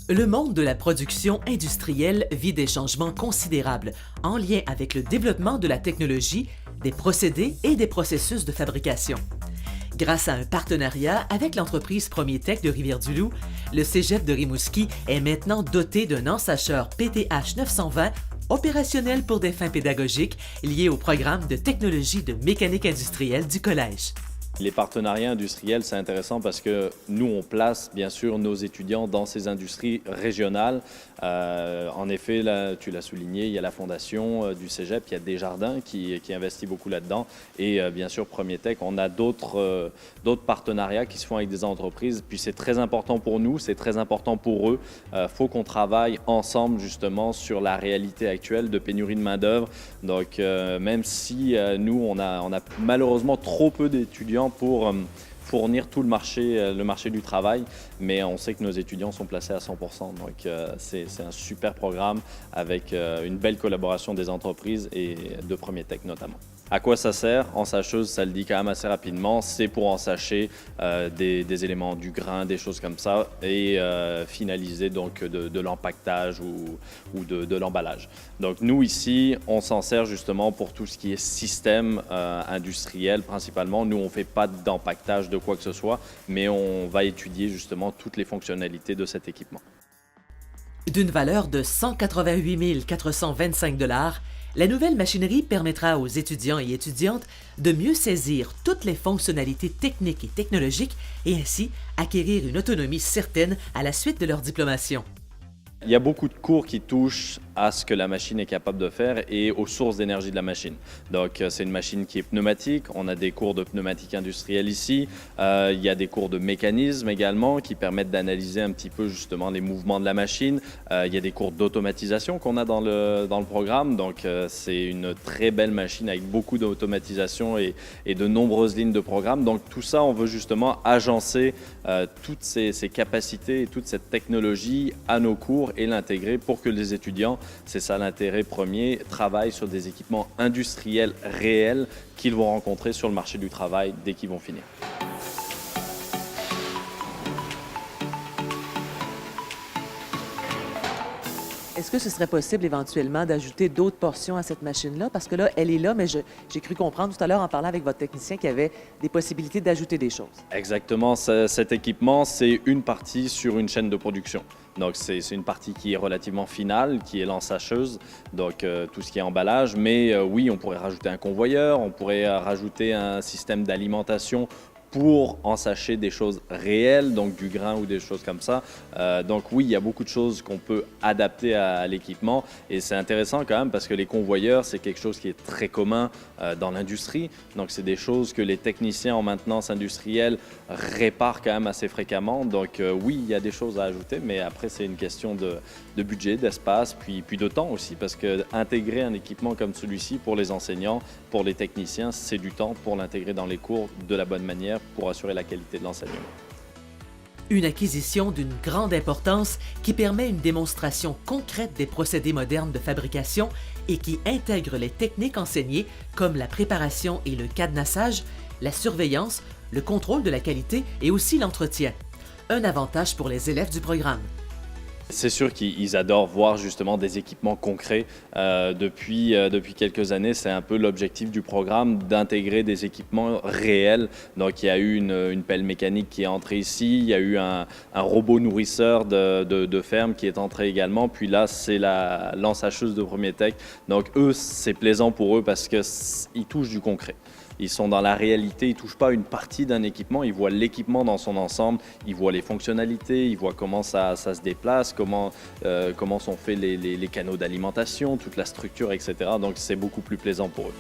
Le monde de la production industrielle vit des changements considérables en lien avec le développement de la technologie, des procédés et des processus de fabrication. Grâce à un partenariat avec l'entreprise Premier Tech de Rivière-du-Loup, le Cégep de Rimouski est maintenant doté d'un ensacheur PTH 920 opérationnel pour des fins pédagogiques liées au programme de technologie de mécanique industrielle du collège. Les partenariats industriels, c'est intéressant parce que nous, on place bien sûr nos étudiants dans ces industries régionales. En effet, là, tu l'as souligné, il y a la fondation du Cégep, il y a Desjardins qui investit beaucoup là-dedans. Et bien sûr, Premier Tech, on a d'autres partenariats qui se font avec des entreprises. Puis c'est très important pour nous, c'est très important pour eux. Il faut qu'on travaille ensemble justement sur la réalité actuelle de pénurie de main-d'œuvre. Donc même si nous, on a malheureusement trop peu d'étudiants pour fournir tout le marché du travail, mais on sait que nos étudiants sont placés à 100%. Donc c'est un super programme avec une belle collaboration des entreprises et de Premier Tech notamment. À quoi ça sert? Ensacheuse, ça le dit quand même assez rapidement, c'est pour ensacher des éléments du grain, des choses comme ça, et finaliser donc de l'empaquetage ou de l'emballage. Donc nous ici, on s'en sert justement pour tout ce qui est système industriel principalement. Nous, on ne fait pas d'empaquetage de quoi que ce soit, mais on va étudier justement toutes les fonctionnalités de cet équipement. D'une valeur de 188 425 $, la nouvelle machinerie permettra aux étudiants et étudiantes de mieux saisir toutes les fonctionnalités techniques et technologiques et ainsi acquérir une autonomie certaine à la suite de leur diplomation. Il y a beaucoup de cours qui touchent à ce que la machine est capable de faire et aux sources d'énergie de la machine. Donc c'est une machine qui est pneumatique, on a des cours de pneumatique industrielle ici, il y a des cours de mécanisme également qui permettent d'analyser un petit peu justement les mouvements de la machine, il y a des cours d'automatisation qu'on a dans le programme, donc c'est une très belle machine avec beaucoup d'automatisation et de nombreuses lignes de programme. Donc tout ça, on veut justement agencer toutes ces capacités et toute cette technologie à nos cours et l'intégrer pour que les étudiants, c'est ça l'intérêt premier, travaillent sur des équipements industriels réels qu'ils vont rencontrer sur le marché du travail dès qu'ils vont finir. Est-ce que ce serait possible éventuellement d'ajouter d'autres portions à cette machine-là? Parce que là, elle est là, mais j'ai cru comprendre tout à l'heure en parlant avec votre technicien qu'il y avait des possibilités d'ajouter des choses. Exactement, cet équipement, c'est une partie sur une chaîne de production. Donc c'est une partie qui est relativement finale, qui est l'ensacheuse, donc tout ce qui est emballage. Mais oui, on pourrait rajouter un convoyeur, on pourrait rajouter un système d'alimentation pour ensacher des choses réelles, donc du grain ou des choses comme ça. Donc oui, il y a beaucoup de choses qu'on peut adapter à l'équipement et c'est intéressant quand même parce que les convoyeurs, c'est quelque chose qui est très commun dans l'industrie. Donc c'est des choses que les techniciens en maintenance industrielle réparent quand même assez fréquemment. Donc oui, il y a des choses à ajouter, mais après c'est une question de budget, d'espace, puis de temps aussi parce que intégrer un équipement comme celui-ci pour les enseignants, pour les techniciens, c'est du temps pour l'intégrer dans les cours de la bonne manière pour assurer la qualité de l'enseignement. Une acquisition d'une grande importance qui permet une démonstration concrète des procédés modernes de fabrication et qui intègre les techniques enseignées comme la préparation et le cadenassage, la surveillance, le contrôle de la qualité et aussi l'entretien. Un avantage pour les élèves du programme. C'est sûr qu'ils adorent voir justement des équipements concrets. Depuis quelques années, c'est un peu l'objectif du programme d'intégrer des équipements réels. Donc il y a eu une pelle mécanique qui est entrée ici, il y a eu un robot nourrisseur de ferme qui est entré également. Puis là, c'est l'ensacheuse de Premier Tech. Donc eux, c'est plaisant pour eux parce qu'ils touchent du concret. Ils sont dans la réalité, ils ne touchent pas une partie d'un équipement, ils voient l'équipement dans son ensemble, ils voient les fonctionnalités, ils voient comment ça se déplace, comment sont faits les canaux d'alimentation, toute la structure, etc. Donc c'est beaucoup plus plaisant pour eux.